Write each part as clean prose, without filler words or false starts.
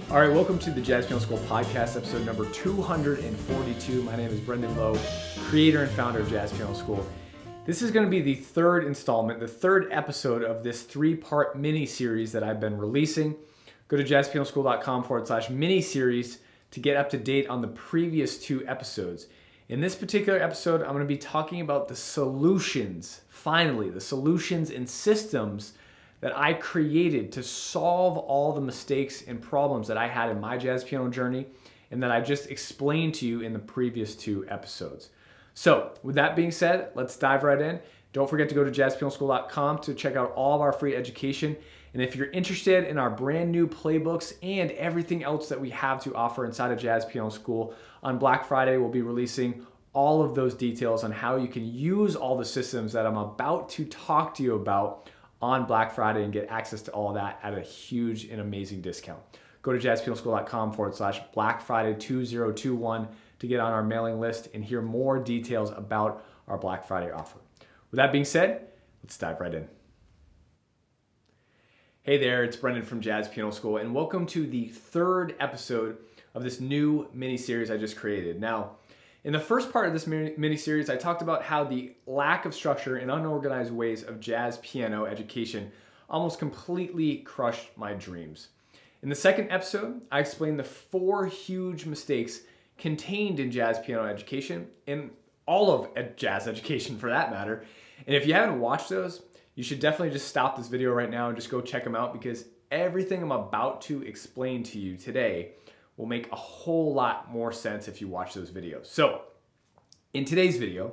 All right, welcome to the Jazz Piano School podcast, episode number 242. My name is Brendan Lowe, creator and founder of Jazz Piano School. This is going to be the third installment, the third episode of this three-part mini-series that I've been releasing. Go to jazzpianoschool.com/mini-series to get up to date on the previous two episodes. In this particular episode, I'm going to be talking about the solutions, finally, the solutions and systems that I created to solve all the mistakes and problems that I had in my jazz piano journey and that I just explained to you in the previous two episodes. So with that being said, let's dive right in. Don't forget to go to jazzpianoschool.com to check out all of our free education. And if you're interested in our brand new playbooks and everything else that we have to offer inside of Jazz Piano School, on Black Friday, we'll be releasing all of those details on how you can use all the systems that I'm about to talk to you about on Black Friday and get access to all of that at a huge and amazing discount. Go to jazzpianoschool.com/Black Friday 2021 to get on our mailing list and hear more details about our Black Friday offer. With that being said, let's dive right in. Hey there, it's Brendan from Jazz Piano School, and welcome to the third episode of this new mini-series I just created. Now, in the first part of this mini-series, I talked about how the lack of structure and unorganized ways of jazz piano education almost completely crushed my dreams. In the second episode, I explained the 4 huge mistakes contained in jazz piano education, and all of jazz education for that matter. And if you haven't watched those, you should definitely just stop this video right now and just go check them out, because everything I'm about to explain to you today will make a whole lot more sense if you watch those videos. So, in today's video,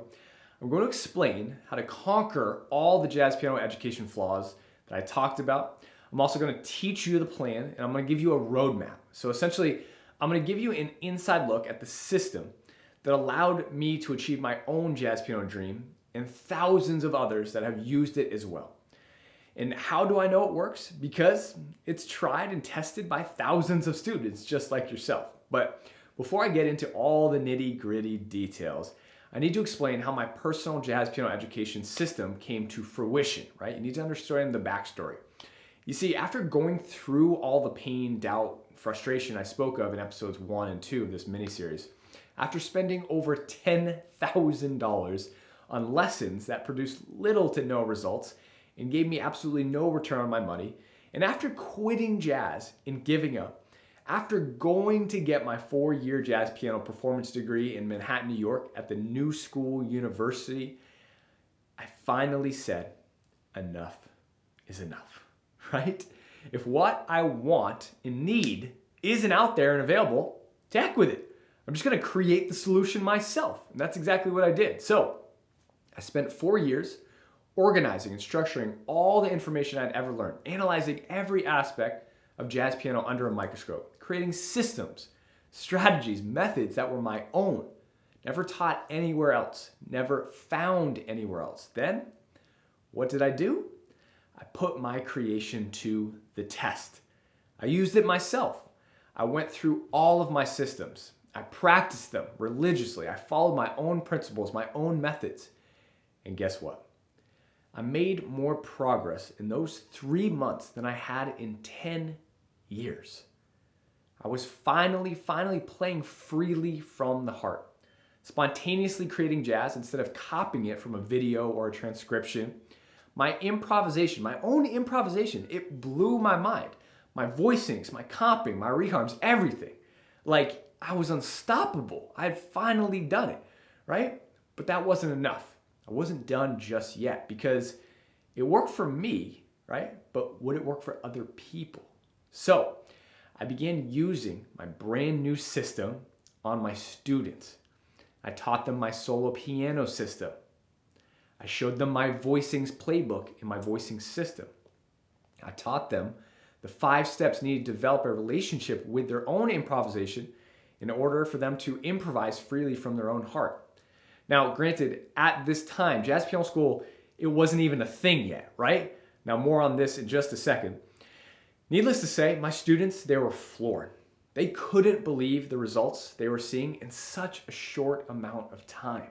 I'm going to explain how to conquer all the jazz piano education flaws that I talked about. I'm also going to teach you the plan, and I'm going to give you a roadmap. So essentially, I'm going to give you an inside look at the system that allowed me to achieve my own jazz piano dream and thousands of others that have used it as well. And how do I know it works? Because it's tried and tested by thousands of students just like yourself. But before I get into all the nitty-gritty details, I need to explain how my personal jazz piano education system came to fruition, right? You need to understand the backstory. You see, after going through all the pain, doubt, frustration I spoke of in episodes 1 and 2 of this mini-series, after spending over $10,000 on lessons that produced little to no results and gave me absolutely no return on my money, and after quitting jazz and giving up, after going to get my 4-year jazz piano performance degree in Manhattan, New York at the New School University, I finally said, enough is enough, right? If what I want and need isn't out there and available, to heck with it. I'm just gonna create the solution myself. And that's exactly what I did. So I spent 4 years organizing and structuring all the information I'd ever learned, analyzing every aspect of jazz piano under a microscope, creating systems, strategies, methods that were my own, never taught anywhere else, never found anywhere else. Then, what did I do? I put my creation to the test. I used it myself. I went through all of my systems. I practiced them religiously. I followed my own principles, my own methods. And guess what? I made more progress in those 3 months than I had in 10 years. I was finally playing freely from the heart, spontaneously creating jazz instead of copying it from a video or a transcription. My improvisation, my own improvisation, it blew my mind. My voicings, my comping, my reharms, everything. Like, I was unstoppable. I had finally done it, right? But that wasn't enough. I wasn't done just yet, because it worked for me, right? But would it work for other people? So I began using my brand new system on my students. I taught them my solo piano system. I showed them my voicings playbook and my voicing system. I taught them the 5 steps needed to develop a relationship with their own improvisation in order for them to improvise freely from their own heart. Now, granted, at this time, Jazz Piano School, it wasn't even a thing yet, right? Now, more on this in just a second. Needless to say, my students, they were floored. They couldn't believe the results they were seeing in such a short amount of time.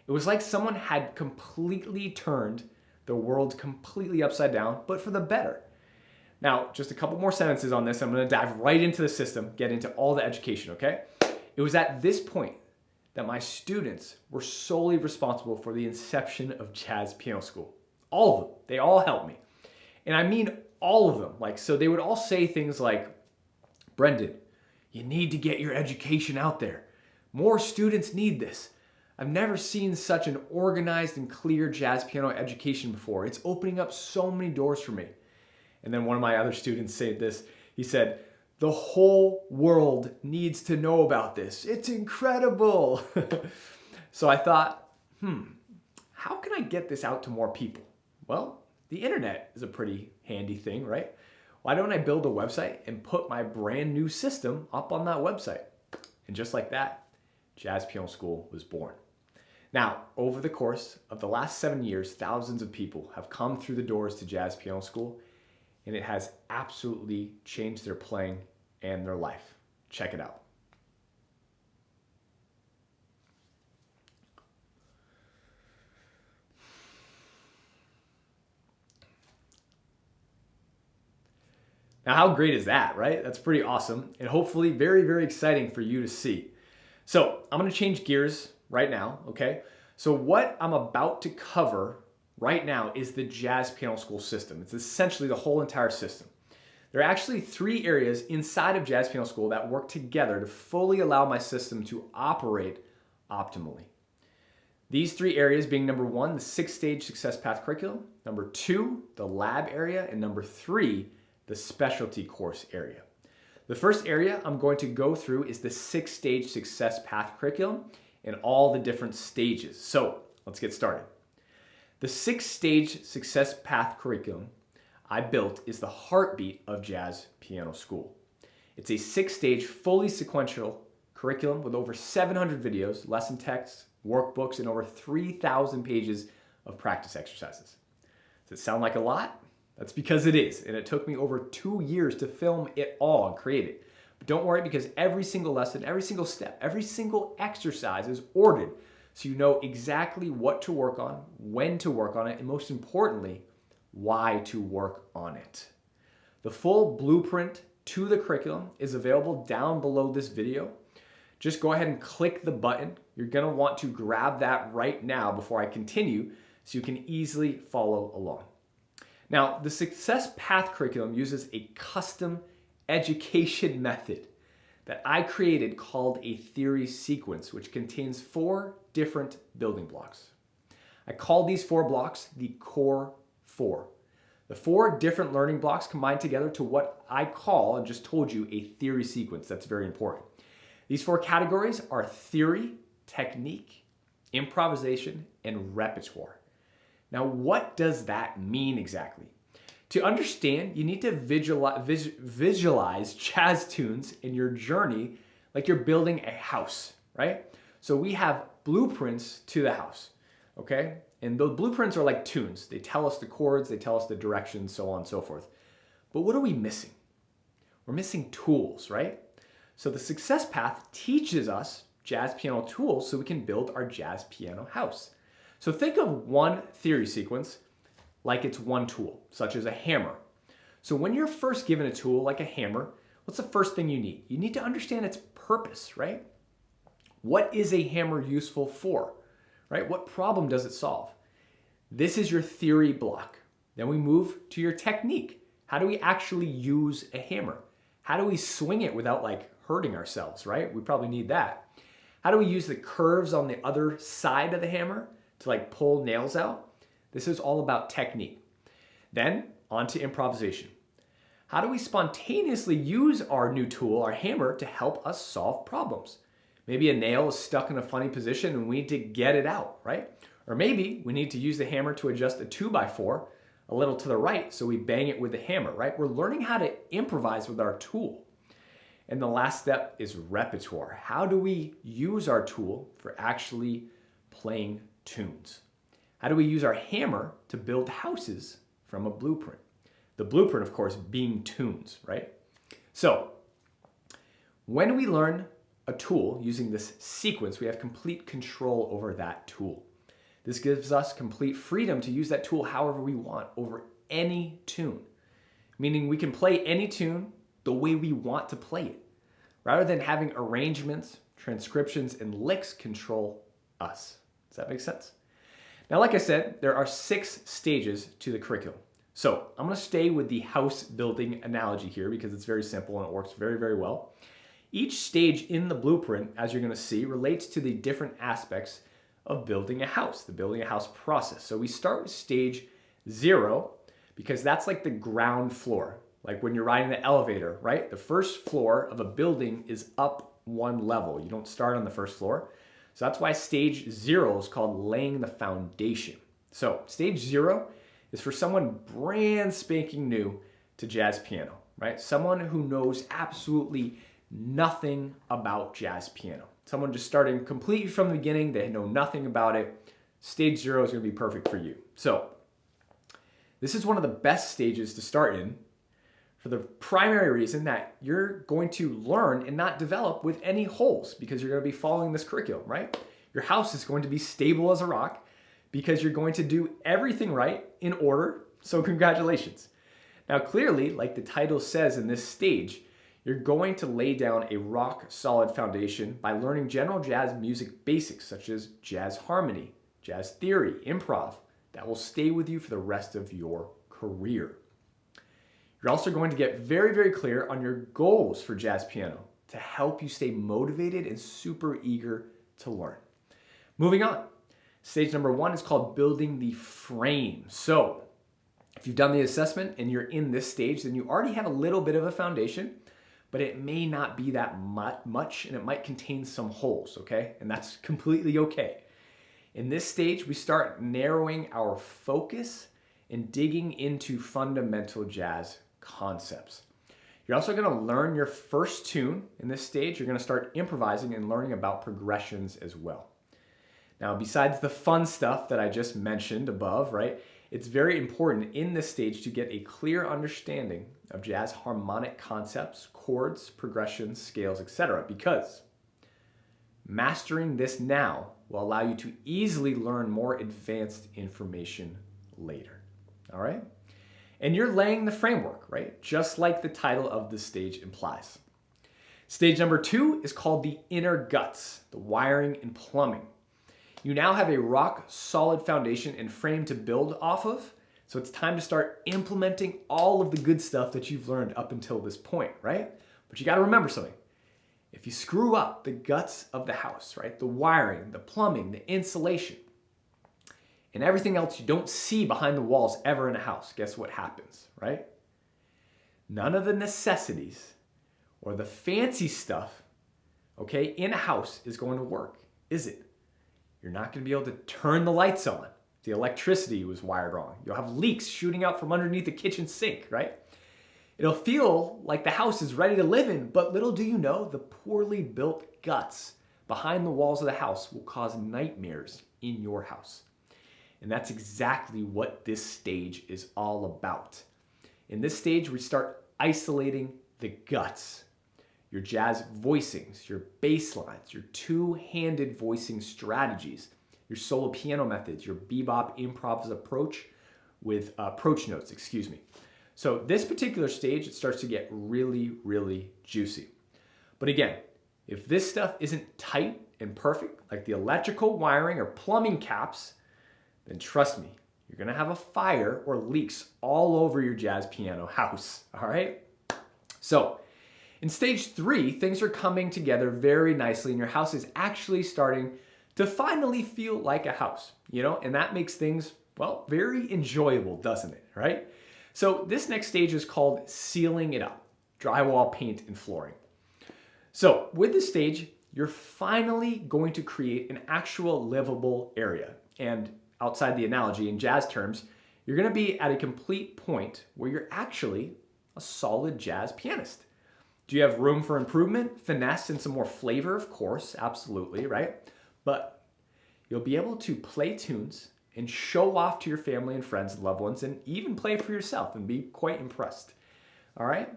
It was like someone had completely turned the world completely upside down, but for the better. Now, just a couple more sentences on this. I'm going to dive right into the system, get into all the education, okay? It was at this point that my students were solely responsible for the inception of jazz piano school. All of them. They all helped me. And I mean all of them. So they would all say things like, Brendan, you need to get your education out there. More students need this. I've never seen such an organized and clear jazz piano education before. It's opening up so many doors for me. And then one of my other students said this. He said, the whole world needs to know about this. It's incredible. So I thought, how can I get this out to more people? Well, the internet is a pretty handy thing, right? Why don't I build a website and put my brand new system up on that website? And just like that, Jazz Piano School was born. Now, over the course of the last 7 years, thousands of people have come through the doors to Jazz Piano School, and it has absolutely changed their playing and their life. Check it out. Now, how great is that, right? That's pretty awesome, and hopefully very, very exciting for you to see. So I'm gonna change gears right now, okay? So what I'm about to cover right now is the Jazz Piano School system. It's essentially the whole entire system. There are actually 3 areas inside of Jazz Piano School that work together to fully allow my system to operate optimally. These 3 areas being number 1, the 6-stage success path curriculum, number 2, the lab area, and number 3, the specialty course area. The first area I'm going to go through is the 6-stage success path curriculum and all the different stages. So let's get started. The 6-stage success path curriculum I built is the heartbeat of Jazz Piano School. It's a 6-stage fully sequential curriculum with over 700 videos, lesson texts, workbooks, and over 3,000 pages of practice exercises. Does it sound like a lot? That's because it is, and it took me over 2 years to film it all and create it. But don't worry, because every single lesson, every single step, every single exercise is ordered so you know exactly what to work on, when to work on it, and most importantly, why to work on it. The full blueprint to the curriculum is available down below this video. Just go ahead and click the button. You're gonna want to grab that right now before I continue so you can easily follow along. Now, the Success Path curriculum uses a custom education method that I created called a theory sequence, which contains 4 different building blocks. I call these 4 blocks the core 4. The 4 different learning blocks combine together to what I call, and just told you, a theory sequence. That's very important. These 4 categories are theory, technique, improvisation, and repertoire. Now, what does that mean exactly? To understand, you need to visualize jazz tunes in your journey like you're building a house, right? So we have blueprints to the house, okay? And those blueprints are like tunes. They tell us the chords, they tell us the directions, so on and so forth. But what are we missing? We're missing tools, right? So the Success Path teaches us jazz piano tools so we can build our jazz piano house. So think of one theory sequence like it's one tool, such as a hammer. So when you're first given a tool like a hammer, what's the first thing you need? You need to understand its purpose, right? What is a hammer useful for, right? What problem does it solve? This is your theory block. Then we move to your technique. How do we actually use a hammer? How do we swing it without hurting ourselves, right? We probably need that. How do we use the curves on the other side of the hammer to pull nails out? This is all about technique. Then on to improvisation. How do we spontaneously use our new tool, our hammer, to help us solve problems? Maybe a nail is stuck in a funny position and we need to get it out, right? Or maybe we need to use the hammer to adjust a 2x4 a little to the right, so we bang it with the hammer, right? We're learning how to improvise with our tool. And the last step is repertoire. How do we use our tool for actually playing tunes? How do we use our hammer to build houses from a blueprint? The blueprint, of course, being tunes, right? So when we learn a tool using this sequence, we have complete control over that tool. This gives us complete freedom to use that tool however we want over any tune. meaning we can play any tune the way we want to play it, rather than having arrangements, transcriptions, and licks control us. Does that make sense? Now, like I said, there are 6 stages to the curriculum. So I'm going to stay with the house building analogy here because it's very simple and it works very, very well. Each stage in the blueprint, as you're going to see, relates to the different aspects of building a house, the building a house process. So we start with stage 0 because that's like the ground floor, like when you're riding the elevator, right? The first floor of a building is up 1 level. You don't start on the first floor. So that's why stage 0 is called laying the foundation. So stage 0 is for someone brand spanking new to jazz piano, right? Someone who knows absolutely nothing about jazz piano. Someone just starting completely from the beginning, they know nothing about it. Stage 0 is going to be perfect for you. So this is one of the best stages to start in for the primary reason that you're going to learn and not develop with any holes because you're going to be following this curriculum, right? Your house is going to be stable as a rock because you're going to do everything right in order. So congratulations. Now, clearly, like the title says in this stage, you're going to lay down a rock solid foundation by learning general jazz music basics such as jazz harmony, jazz theory, improv, that will stay with you for the rest of your career. You're also going to get very, very clear on your goals for jazz piano to help you stay motivated and super eager to learn. Moving on, stage number 1 is called building the frame. So if you've done the assessment and you're in this stage, then you already have a little bit of a foundation, but it may not be that much and it might contain some holes, okay? And that's completely okay. In this stage, we start narrowing our focus and digging into fundamental jazz concepts. You're also going to learn your first tune in this stage. You're going to start improvising and learning about progressions as well. Now, besides the fun stuff that I just mentioned above, right, it's very important in this stage to get a clear understanding of jazz harmonic concepts, chords, progressions, scales, etc. because mastering this now will allow you to easily learn more advanced information later. All right? And you're laying the framework, right? Just like the title of the stage implies. Stage number 2 is called the inner guts, the wiring and plumbing. You now have a rock solid foundation and frame to build off of, so it's time to start implementing all of the good stuff that you've learned up until this point, right? But you got to remember something. If you screw up the guts of the house, right? The wiring, the plumbing, the insulation, and everything else you don't see behind the walls ever in a house, guess what happens, right? None of the necessities or the fancy stuff, okay, in a house is going to work, is it? You're not going to be able to turn the lights on. The electricity was wired wrong. You'll have leaks shooting out from underneath the kitchen sink, right? It'll feel like the house is ready to live in, but little do you know, the poorly built guts behind the walls of the house will cause nightmares in your house. And that's exactly what this stage is all about. In this stage, we start isolating the guts. Your jazz voicings, your bass lines, your two-handed voicing strategies, your solo piano methods, your bebop improv approach with approach notes, So this particular stage, it starts to get really, really juicy. But again, if this stuff isn't tight and perfect, like the electrical wiring or plumbing caps, then trust me, you're gonna have a fire or leaks all over your jazz piano house, all right? So in stage 3, things are coming together very nicely and your house is actually starting to finally feel like a house, and that makes things, well, very enjoyable, doesn't it, right? So this next stage is called sealing it up, drywall, paint, and flooring. So with this stage, you're finally going to create an actual livable area. And outside the analogy, in jazz terms, you're going to be at a complete point where you're actually a solid jazz pianist. Do you have room for improvement, finesse, and some more flavor? Of course, absolutely, right? But you'll be able to play tunes and show off to your family and friends and loved ones and even play for yourself and be quite impressed, all right?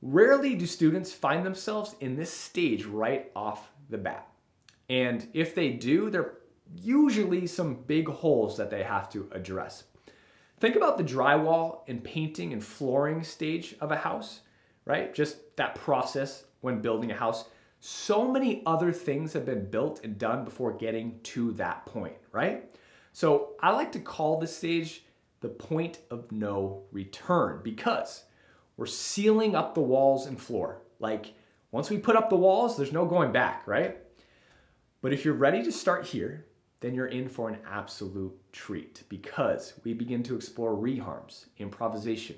Rarely do students find themselves in this stage right off the bat. And if they do, there are usually some big holes that they have to address. Think about the drywall and painting and flooring stage of a house, right? Just that process when building a house. So many other things have been built and done before getting to that point, right? So I like to call this stage the point of no return because we're sealing up the walls and floor. Like once we put up the walls, there's no going back, right? But if you're ready to start here, then you're in for an absolute treat because we begin to explore reharms, improvisation,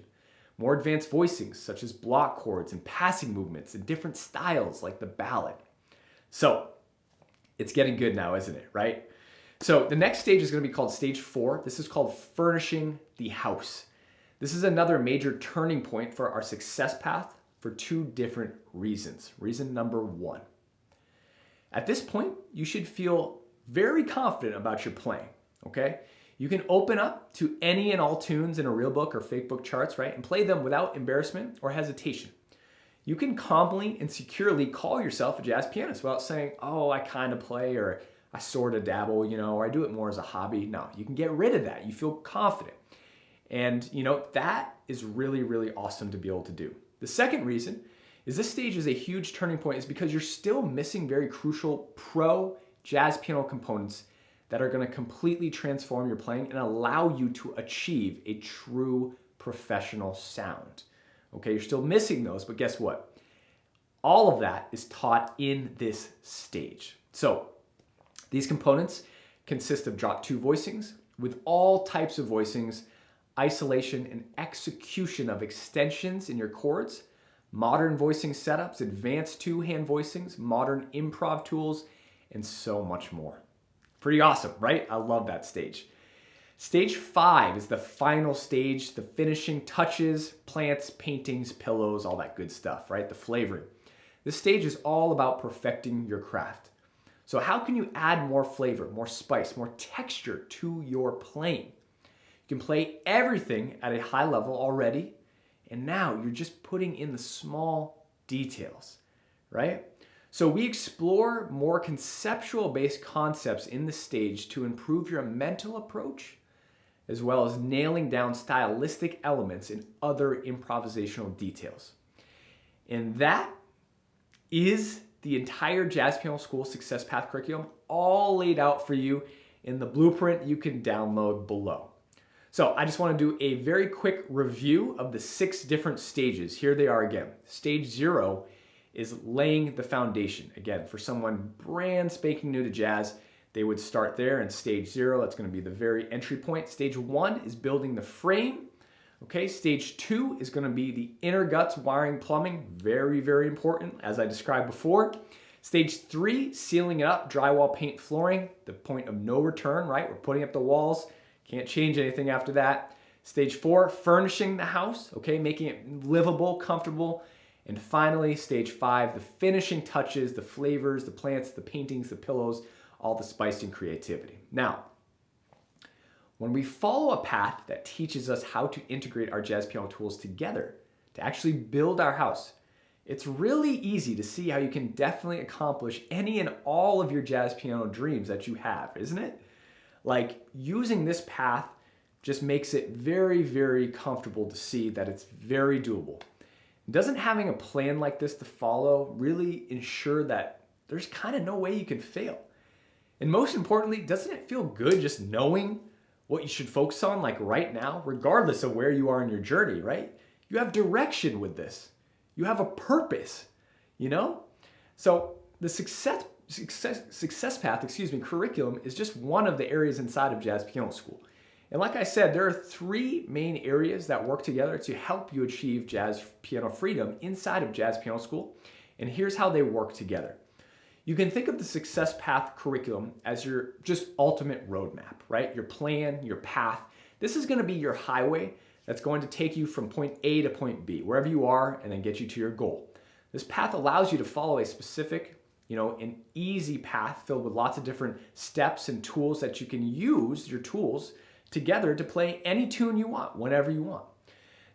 more advanced voicings such as block chords and passing movements and different styles like the ballad. So it's getting good now, isn't it, right? So the next stage is going to be called stage 4. This is called furnishing the house. This is another major turning point for our success path for 2 different reasons. Reason number 1. At this point, you should feel very confident about your playing, okay? You can open up to any and all tunes in a real book or fake book charts, right? And play them without embarrassment or hesitation. You can calmly and securely call yourself a jazz pianist without saying, oh, I kind of play or I sort of dabble, or I do it more as a hobby. No, you can get rid of that. You feel confident. And, that is really, really awesome to be able to do. The second reason is this stage is a huge turning point is because you're still missing very crucial pro jazz piano components that are going to completely transform your playing and allow you to achieve a true professional sound. Okay, you're still missing those, but guess what? All of that is taught in this stage. So these components consist of drop 2 voicings with all types of voicings, isolation and execution of extensions in your chords, modern voicing setups, advanced 2-hand voicings, modern improv tools, and so much more. Pretty awesome, right? I love that stage. Stage 5 is the final stage, the finishing touches, plants, paintings, pillows, all that good stuff, right? The flavoring. This stage is all about perfecting your craft. So how can you add more flavor, more spice, more texture to your playing? You can play everything at a high level already, and now you're just putting in the small details, right? So we explore more conceptual-based concepts in the stage to improve your mental approach, as well as nailing down stylistic elements and other improvisational details. And that is the entire Jazz Piano School Success Path curriculum, all laid out for you in the blueprint you can download below. So I just want to do a very quick review of the 6 different stages. Here they are again. Stage 0 is laying the foundation. Again, for someone brand spanking new to jazz, they would start there in stage 0. That's going to be the very entry point. Stage 1 is building the frame. Okay, stage 2 is going to be the inner guts, wiring, plumbing. Very, very important, as I described before. Stage 3, sealing it up, drywall, paint, flooring. The point of no return, right? We're putting up the walls. Can't change anything after that. Stage 4, furnishing the house, okay, making it livable, comfortable. And finally, stage 5, the finishing touches, the flavors, the plants, the paintings, the pillows, all the spice and creativity. Now, when we follow a path that teaches us how to integrate our jazz piano tools together to actually build our house, it's really easy to see how you can definitely accomplish any and all of your jazz piano dreams that you have, isn't it? Like using this path just makes it very, very comfortable to see that it's very doable. Doesn't having a plan like this to follow really ensure that there's kind of no way you can fail? And most importantly, doesn't it feel good just knowing what you should focus on like right now, regardless of where you are in your journey, right? You have direction with this. You have a purpose, So the success path, curriculum is just one of the areas inside of Jazz Piano School. And like I said, there are 3 main areas that work together to help you achieve jazz piano freedom inside of Jazz Piano School. And here's how they work together. You can think of the success path curriculum as your just ultimate roadmap, right? Your plan, your path. This is going to be your highway that's going to take you from point A to point B, wherever you are, and then get you to your goal. This path allows you to follow a specific an easy path filled with lots of different steps and tools that you can use your tools together to play any tune you want, whenever you want.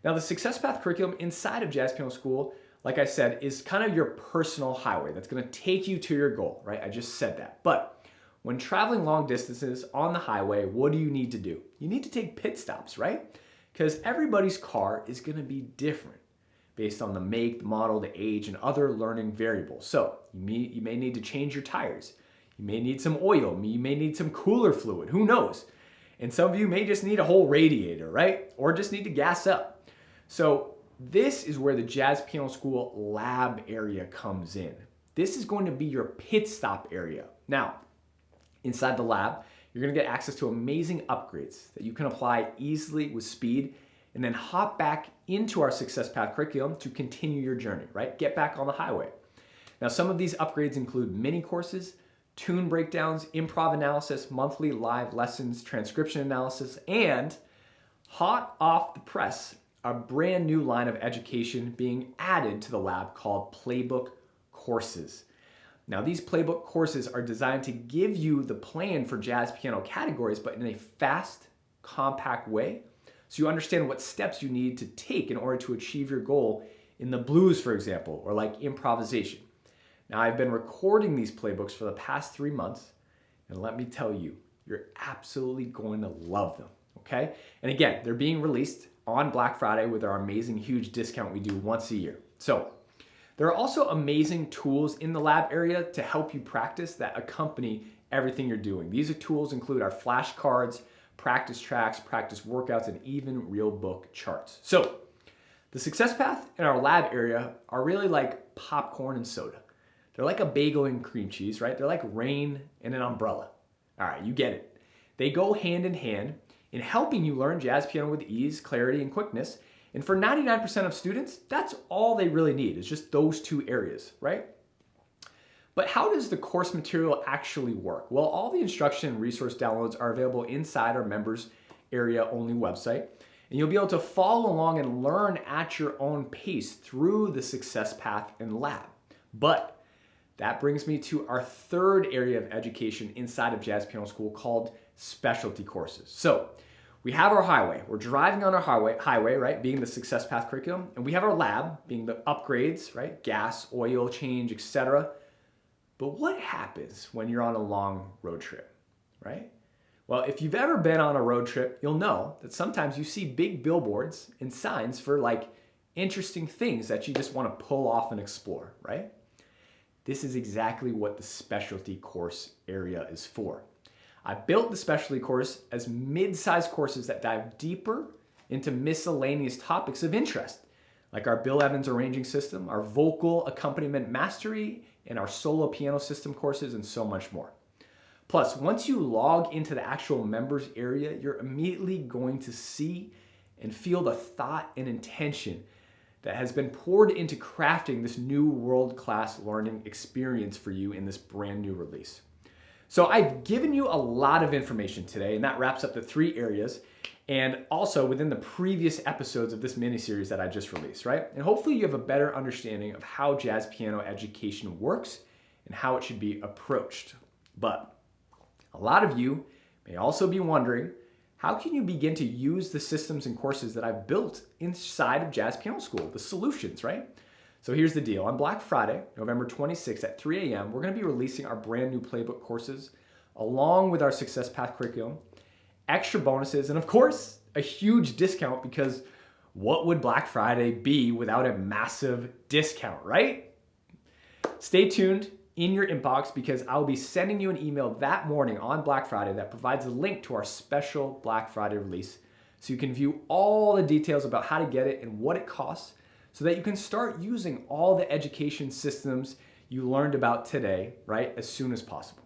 Now, the Success Path curriculum inside of Jazz Piano School, like I said, is kind of your personal highway that's going to take you to your goal, right? I just said that. But when traveling long distances on the highway, what do you need to do? You need to take pit stops, right? Because everybody's car is going to be different based on the make, the model, the age, and other learning variables. So you may need to change your tires. You may need some oil. You may need some cooler fluid. Who knows? And some of you may just need a whole radiator, right? Or just need to gas up. So this is where the Jazz Piano School lab area comes in. This is going to be your pit stop area. Now, inside the lab, you're going to get access to amazing upgrades that you can apply easily with speed and then hop back into our Success Path curriculum to continue your journey, right? Get back on the highway. Now, some of these upgrades include mini courses, tune breakdowns, improv analysis, monthly live lessons, transcription analysis, and hot off the press, a brand new line of education being added to the lab called Playbook Courses. Now, these Playbook courses are designed to give you the plan for jazz piano categories, but in a fast, compact way, so you understand what steps you need to take in order to achieve your goal in the blues, for example, or like improvisation. Now, I've been recording these playbooks for the past 3 months, and let me tell you, you're absolutely going to love them, okay? And again, they're being released on Black Friday with our amazing huge discount we do once a year. So, there are also amazing tools in the lab area to help you practice that accompany everything you're doing. These tools include our flashcards, practice tracks, practice workouts, and even real book charts. So, the Success Path and our lab area are really like popcorn and soda. They're like a bagel and cream cheese, right? They're like rain and an umbrella. All right, you get it. They go hand in hand in helping you learn jazz piano with ease, clarity, and quickness. And for 99% of students, that's all they really need, is just those two areas, right? But how does the course material actually work? Well, all the instruction and resource downloads are available inside our members area only website. And you'll be able to follow along and learn at your own pace through the Success Path and lab. But that brings me to our third area of education inside of Jazz Piano School called specialty courses. So we have our highway. We're driving on our highway, right, being the Success Path curriculum. And we have our lab, being the upgrades, right, gas, oil change, etc. But what happens when you're on a long road trip, right? Well, if you've ever been on a road trip, you'll know that sometimes you see big billboards and signs for like interesting things that you just want to pull off and explore, right? This is exactly what the specialty course area is for. I built the specialty course as mid-sized courses that dive deeper into miscellaneous topics of interest, like our Bill Evans arranging system, our vocal accompaniment mastery, and our solo piano system courses, and so much more. Plus, once you log into the actual members area, you're immediately going to see and feel the thought and intention that has been poured into crafting this new world-class learning experience for you in this brand new release. So I've given you a lot of information today, and that wraps up the 3 areas, and also within the previous episodes of this mini-series that I just released, right? And hopefully you have a better understanding of how jazz piano education works and how it should be approached. But a lot of you may also be wondering, how can you begin to use the systems and courses that I've built inside of Jazz Piano School, the solutions, right? So here's the deal. On Black Friday, November 26th at 3 a.m., we're going to be releasing our brand new Playbook courses along with our Success Path curriculum, extra bonuses, and of course, a huge discount, because what would Black Friday be without a massive discount, right? Stay tuned in your inbox, because I'll be sending you an email that morning on Black Friday that provides a link to our special Black Friday release, so you can view all the details about how to get it and what it costs, so that you can start using all the education systems you learned about today, right, as soon as possible.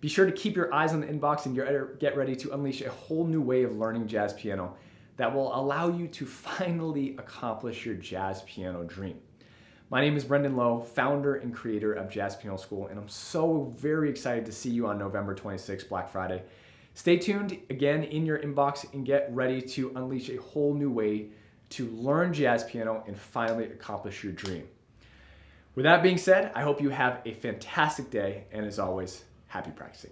Be sure to keep your eyes on the inbox and get ready to unleash a whole new way of learning jazz piano that will allow you to finally accomplish your jazz piano dream. My name is Brendan Lowe, founder and creator of Jazz Piano School, and I'm so very excited to see you on November 26th, Black Friday. Stay tuned again in your inbox and get ready to unleash a whole new way to learn jazz piano and finally accomplish your dream. With that being said, I hope you have a fantastic day, and as always, happy practicing.